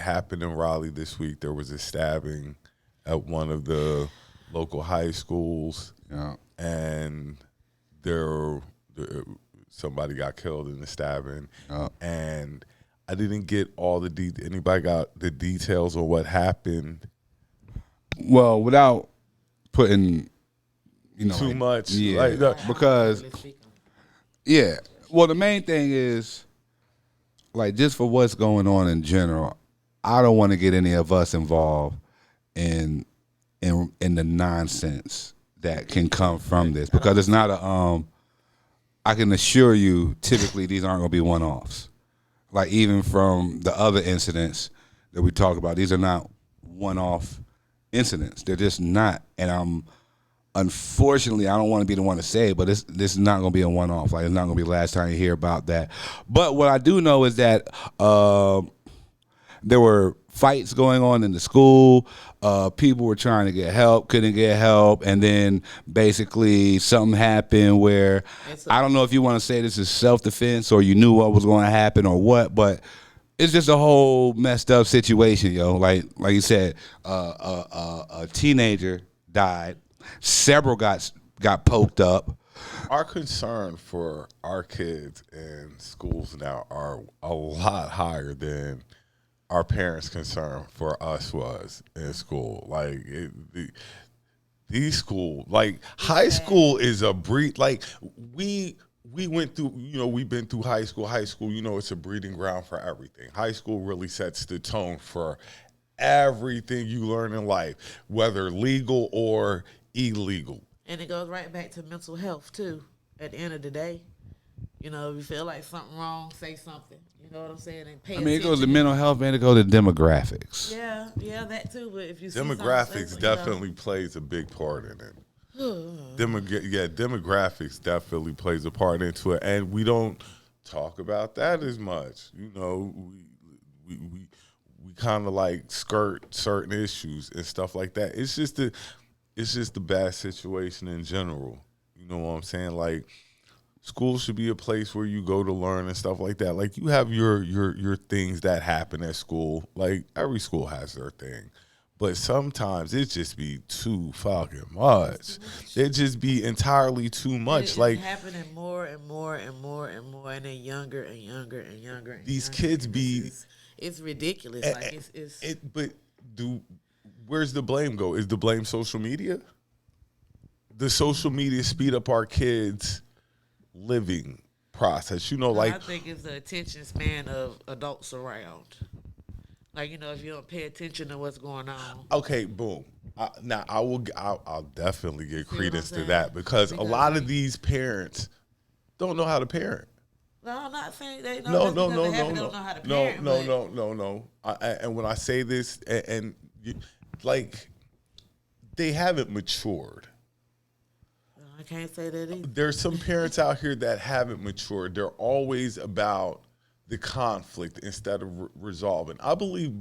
happened in Raleigh this week. There was a stabbing at one of the local high schools, and somebody got killed in the stabbing, and I didn't get all the anybody got the details on what happened? Well, without putting too much, because well, the main thing is just for what's going on in general. I don't want to get any of us involved in the nonsense that can come from this, because it's not a I can assure you, typically these aren't going to be one-offs. Like even from the other incidents that we talk about, these are not one-off incidents. They're just not. And unfortunately, I don't want to be the one to say it, but this is not going to be a one-off. Like, it's not going to be the last time you hear about that. But what I do know is that there were fights going on in the school. People were trying to get help, couldn't get help, and then basically something happened where I don't know if you want to say this is self-defense or you knew what was going to happen or what, but it's just a whole messed up situation, yo. Like you said, a teenager died. Several got poked up. Our concern for our kids in schools now are a lot higher than our parents' concern for us was in school. Like these school, like high school is a breed. Like we went through, we've been through high school. High school, it's a breeding ground for everything. High school really sets the tone for everything you learn in life, whether legal or illegal. And it goes right back to mental health too. At the end of the day, if you feel like something wrong, say something. You know what I'm saying? And pay attention. It goes to mental health and it goes to demographics. Yeah, that too. But if you see demographics definitely plays a big part in it. Demographics definitely plays a part into it, and we don't talk about that as much. We kind of like skirt certain issues and stuff like that. It's just the bad situation in general. You know what I'm saying? Like, school should be a place where you go to learn and stuff like that. Like, you have your things that happen at school. Like, every school has their thing. But sometimes it just be too fucking much. It just be entirely too much. It's like happening more and more and more and more, and then younger and younger and younger. And these younger. kids be. It's ridiculous. Where's the blame go? Is the blame social media? The social media speed up our kids' living process. I think it's the attention span of adults around. Like, if you don't pay attention to what's going on. Okay, boom. Now I'll definitely give credence to that because a lot of these parents don't know how to parent. No, I'm not saying they don't know how to parent. No. And when I say this, they haven't matured. I can't say that either. There's some parents out here that haven't matured. They're always about the conflict instead of resolving. I believe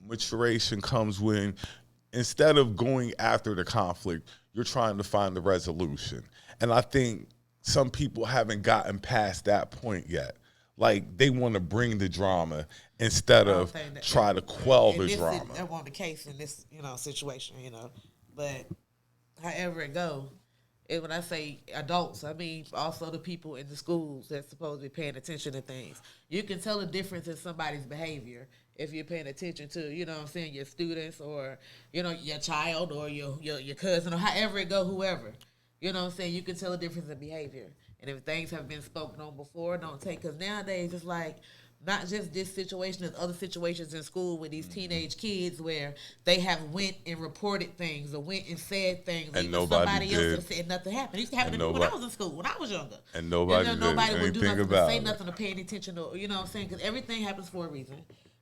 maturation comes when instead of going after the conflict, you're trying to find the resolution. And I think some people haven't gotten past that point yet. Like, they want to bring the drama instead of try to quell the drama. That wasn't the case in this, situation, But however it goes, when I say adults, I mean also the people in the schools that's supposed to be paying attention to things. You can tell a difference in somebody's behavior if you're paying attention to, your students or, your child or your cousin or however it go, whoever. You can tell a difference in behavior. And if things have been spoken on before, don't take, because nowadays it's like, not just this situation, there's other situations in school with these teenage kids where they have went and reported things or went and said things. And somebody else have said nothing happened. It used to happen to me when I was in school, when I was younger. And nobody would do nothing to say nothing or pay any attention to, because everything happens for a reason.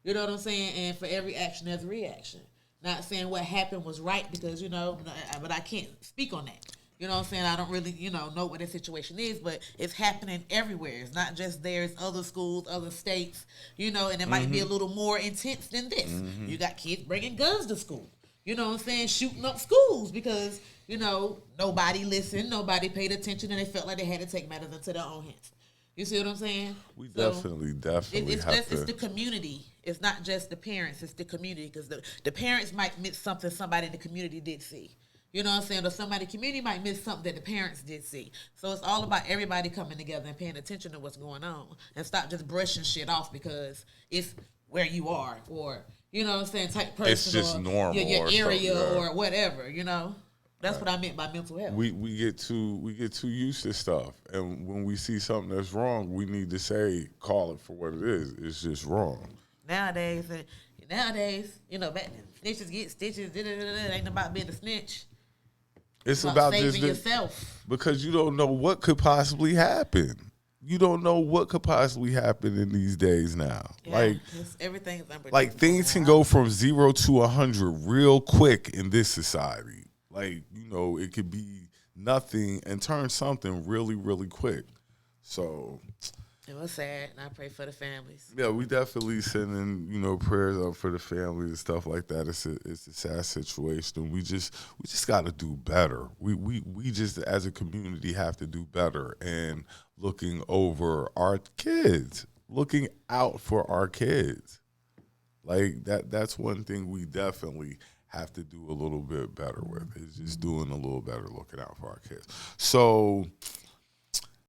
You know what I'm saying? And for every action, there's a reaction. Not saying what happened was right because, but I can't speak on that. You know what I'm saying? I don't really, know what the situation is, but it's happening everywhere. It's not just there. It's other schools, other states, and it might be a little more intense than this. Mm-hmm. You got kids bringing guns to school. You know what I'm saying? Shooting up schools because, nobody listened, nobody paid attention, and they felt like they had to take matters into their own hands. You see what I'm saying? We So definitely it's have to. It's the community. It's not just the parents. It's the community because the parents might miss something somebody in the community did see. You know what I'm saying? Or somebody in the community might miss something that the parents did see. So it's all about everybody coming together and paying attention to what's going on and stop just brushing shit off because it's where you are or, you know what I'm saying, type person. It's just or normal your or area something, or whatever, you know? That's what I meant by mental health. We get too used to stuff, and when we see something that's wrong, we need to say, call it for what it is. It's just wrong. Nowadays, you know, back then, snitches get stitches. Ain't about being a snitch. It's about saving just yourself because you don't know what could possibly happen. You don't know what could possibly happen in these days now. Yeah, everything's unpredictable. Like things can go from 0 to 100 real quick in this society. Like, you know, it could be nothing and turn something really, really quick. So it was sad, and I pray for the families. yeah, we definitely sending, you know, prayers up for the family and stuff like that. It's a sad situation. We just got to do better. We just as a community have to do better and looking over our kids, looking out for our kids. Like that's one thing we definitely have to do a little bit better with. Is just doing a little better looking out for our kids. So